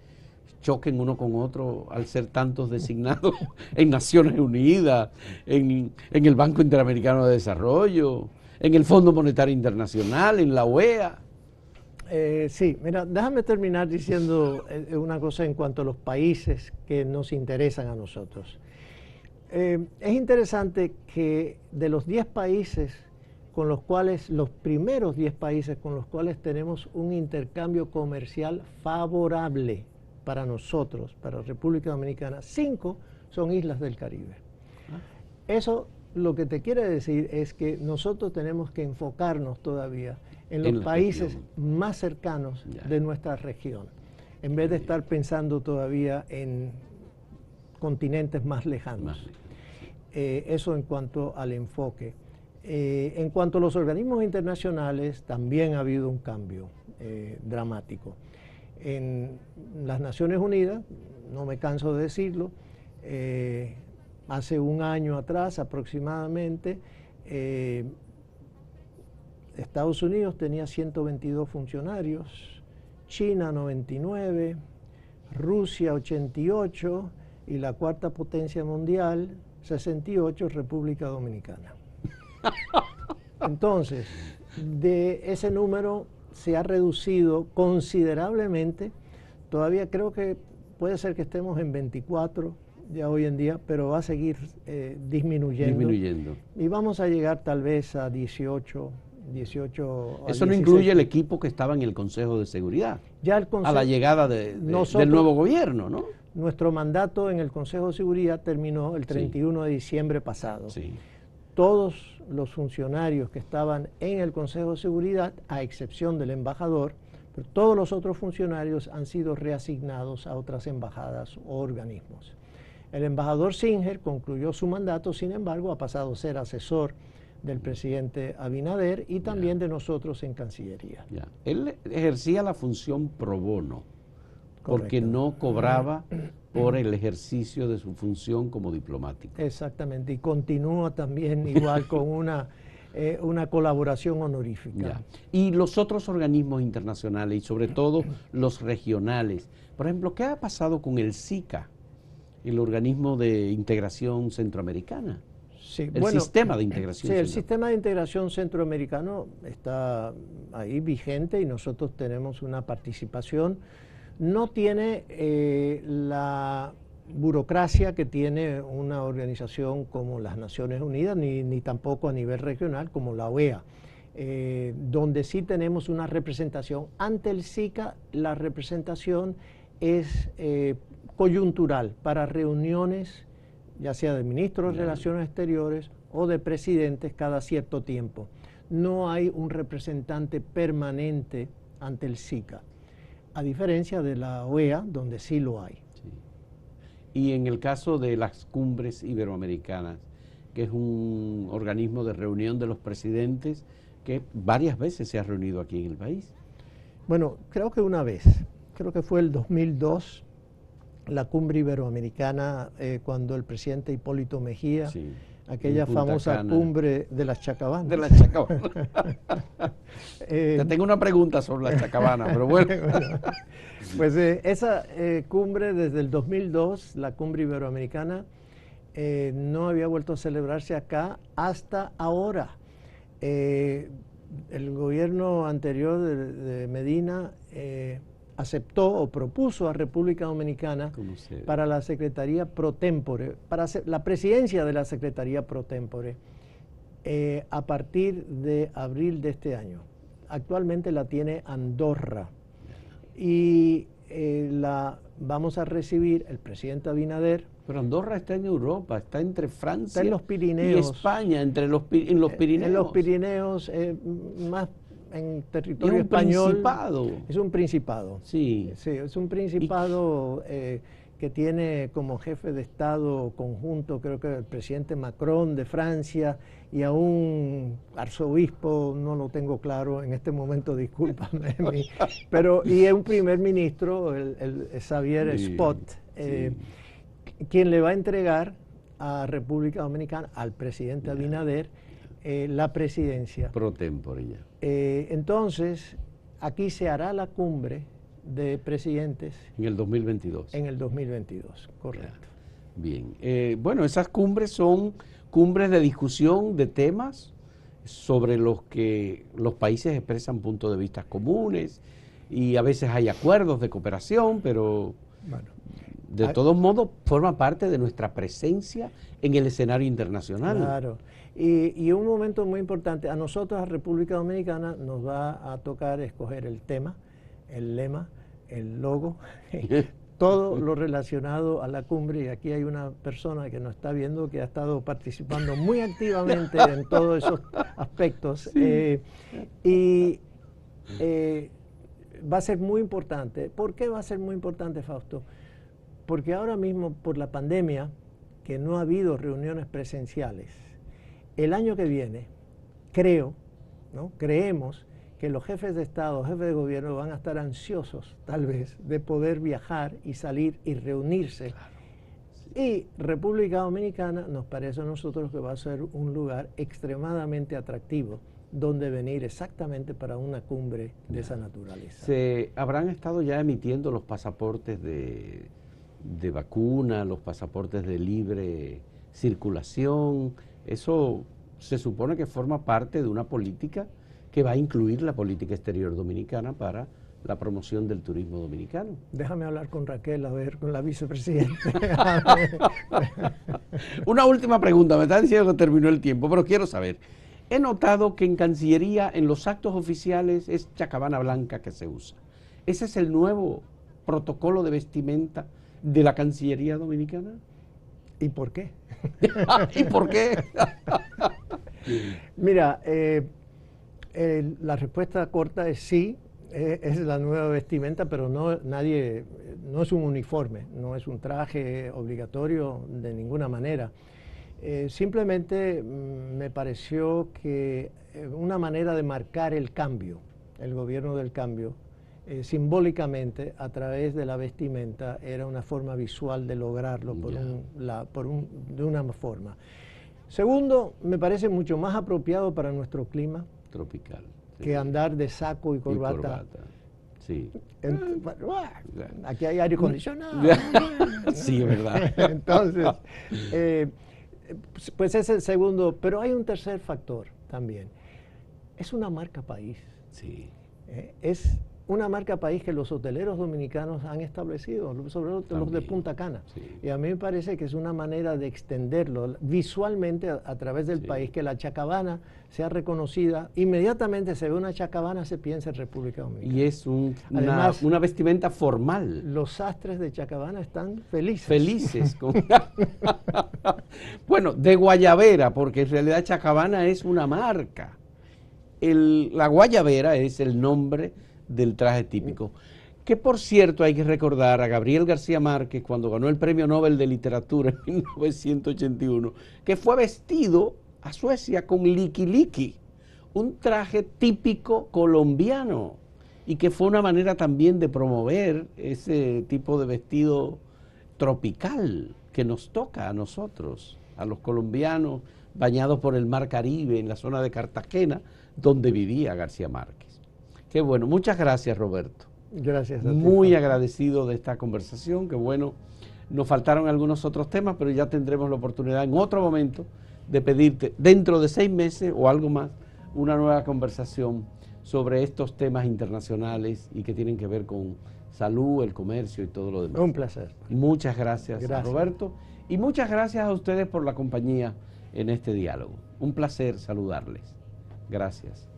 choquen uno con otro al ser tantos designados en Naciones Unidas, en el Banco Interamericano de Desarrollo, en el Fondo Monetario Internacional, en la OEA? Sí, mira, déjame terminar diciendo una cosa en cuanto a los países que nos interesan a nosotros. Es interesante que de los 10 países con los cuales, los primeros 10 países con los cuales tenemos un intercambio comercial favorable para nosotros, para República Dominicana, 5 son islas del Caribe. Eso lo que te quiere decir es que nosotros tenemos que enfocarnos todavía en los países más cercanos de nuestra región, en vez de estar pensando todavía en continentes más lejanos. Eso en cuanto al enfoque. En cuanto a los organismos internacionales, también ha habido un cambio dramático. En las Naciones Unidas, no me canso de decirlo, hace un año atrás aproximadamente, Estados Unidos tenía 122 funcionarios, China 99, Rusia 88 y la cuarta potencia mundial 68, República Dominicana. Entonces, de ese número se ha reducido considerablemente. Todavía creo que puede ser que estemos en 24 ya hoy en día, pero va a seguir disminuyendo. Y vamos a llegar tal vez a 18. Eso no incluye el equipo que estaba en el Consejo de Seguridad, ya el Consejo, a la llegada del nuevo gobierno, ¿no? Nuestro mandato en el Consejo de Seguridad terminó el 31 de diciembre pasado. Sí. Todos los funcionarios que estaban en el Consejo de Seguridad, a excepción del embajador, pero todos los otros funcionarios han sido reasignados a otras embajadas o organismos. El embajador Singer concluyó su mandato, sin embargo, ha pasado a ser asesor del presidente Abinader y también de nosotros en Cancillería. Él ejercía la función pro bono, porque no cobraba por el ejercicio de su función como diplomático. Exactamente, y continúa también igual con una colaboración honorífica. Y los otros organismos internacionales, y sobre todo los regionales, por ejemplo, ¿qué ha pasado con el SICA, el organismo de integración centroamericana? Sí, el sistema de integración. Sí, el sistema de integración centroamericano está ahí vigente y nosotros tenemos una participación. No tiene la burocracia que tiene una organización como las Naciones Unidas, ni tampoco a nivel regional como la OEA, donde sí tenemos una representación. Ante el SICA, la representación es coyuntural para reuniones, ya sea de ministros de Relaciones Exteriores o de presidentes cada cierto tiempo. No hay un representante permanente ante el SICA, a diferencia de la OEA, donde sí lo hay. Sí. Y en el caso de las cumbres iberoamericanas, que es un organismo de reunión de los presidentes que varias veces se ha reunido aquí en el país. Bueno, creo que una vez, creo que fue el 2002, la cumbre iberoamericana, cuando el presidente Hipólito Mejía, sí, aquella famosa cumbre de las Chacabanas. De las Chacabanas. Te tengo una pregunta sobre las Chacabanas, pero bueno. Pues esa cumbre desde el 2002, la cumbre iberoamericana, no había vuelto a celebrarse acá hasta ahora. El gobierno anterior de Medina aceptó o propuso a República Dominicana para la Secretaría Pro Tempore, para la presidencia de la Secretaría Pro Tempore, a partir de abril de este año. Actualmente la tiene Andorra y la vamos a recibir el presidente Abinader. Pero Andorra está en Europa, está entre Francia está en los Pirineos, y España, en los Pirineos. En los Pirineos, más en territorio español. Principado. Es un principado. Sí. Sí, es un principado que tiene como jefe de Estado conjunto, creo que el presidente Macron de Francia, y a un arzobispo, no lo tengo claro en este momento, discúlpame, pero y es un primer ministro, el Xavier Spot, quien le va a entregar a República Dominicana, al presidente Abinader, la presidencia. Pro tempore ya. Entonces, aquí se hará la cumbre de presidentes. En el 2022. En el 2022, correcto. Bien. Bueno, esas cumbres son cumbres de discusión de temas sobre los que los países expresan puntos de vista comunes y a veces hay acuerdos de cooperación, pero bueno, de todos modos forma parte de nuestra presencia en el escenario internacional. Claro. Y un momento muy importante, a nosotros, a República Dominicana, nos va a tocar escoger el tema, el lema, el logo, todo lo relacionado a la cumbre. Y aquí hay una persona que nos está viendo que ha estado participando muy activamente en todos esos aspectos. Sí. Va a ser muy importante. ¿Por qué va a ser muy importante, Fausto? Porque ahora mismo, por la pandemia, que no ha habido reuniones presenciales, el año que viene, creemos que los jefes de Estado, jefes de gobierno van a estar ansiosos, tal vez, de poder viajar y salir y reunirse. Claro. Sí. Y República Dominicana nos parece a nosotros que va a ser un lugar extremadamente atractivo donde venir exactamente para una cumbre de esa naturaleza. ¿Se habrán estado ya emitiendo los pasaportes de vacuna, los pasaportes de libre circulación? Eso se supone que forma parte de una política que va a incluir la política exterior dominicana para la promoción del turismo dominicano. Déjame hablar con Raquel, a ver, con la vicepresidenta. Una última pregunta, me está diciendo que terminó el tiempo, pero quiero saber. He notado que en Cancillería, en los actos oficiales, es chacabana blanca que se usa. ¿Ese es el nuevo protocolo de vestimenta de la Cancillería dominicana? ¿Y por qué? ¿Y por qué? Mira, la respuesta corta es sí, es la nueva vestimenta, pero no es un uniforme, no es un traje obligatorio de ninguna manera. Simplemente me pareció que una manera de marcar el cambio, el gobierno del cambio, simbólicamente a través de la vestimenta era una forma visual de lograrlo de una forma. Segundo, me parece mucho más apropiado para nuestro clima tropical que andar de saco y corbata. Sí. Aquí hay aire acondicionado. Sí, es verdad. Entonces, Pues es el segundo, pero hay un tercer factor también. Es una marca país. Sí. Es una marca país que los hoteleros dominicanos han establecido, sobre todo los de Punta Cana. Sí. Y a mí me parece que es una manera de extenderlo visualmente a través del país, que la Chacabana sea reconocida. Inmediatamente se ve una Chacabana, se piensa en República Dominicana. Y es una vestimenta formal. Los sastres de Chacabana están felices. Felices. Bueno, de guayabera, porque en realidad Chacabana es una marca. La guayabera es el nombre del traje típico. Que por cierto hay que recordar a Gabriel García Márquez cuando ganó el Premio Nobel de Literatura en 1981, que fue vestido a Suecia con liqui-liqui, un traje típico colombiano, y que fue una manera también de promover ese tipo de vestido tropical que nos toca a nosotros, a los colombianos bañados por el mar Caribe en la zona de Cartagena, donde vivía García Márquez. Qué bueno, muchas gracias, Roberto. Gracias a ti. Muy agradecido de esta conversación, que bueno, nos faltaron algunos otros temas, pero ya tendremos la oportunidad en otro momento de pedirte, dentro de 6 meses o algo más, una nueva conversación sobre estos temas internacionales y que tienen que ver con salud, el comercio y todo lo demás. Un placer. Muchas gracias, Roberto, y muchas gracias a ustedes por la compañía en este diálogo. Un placer saludarles. Gracias.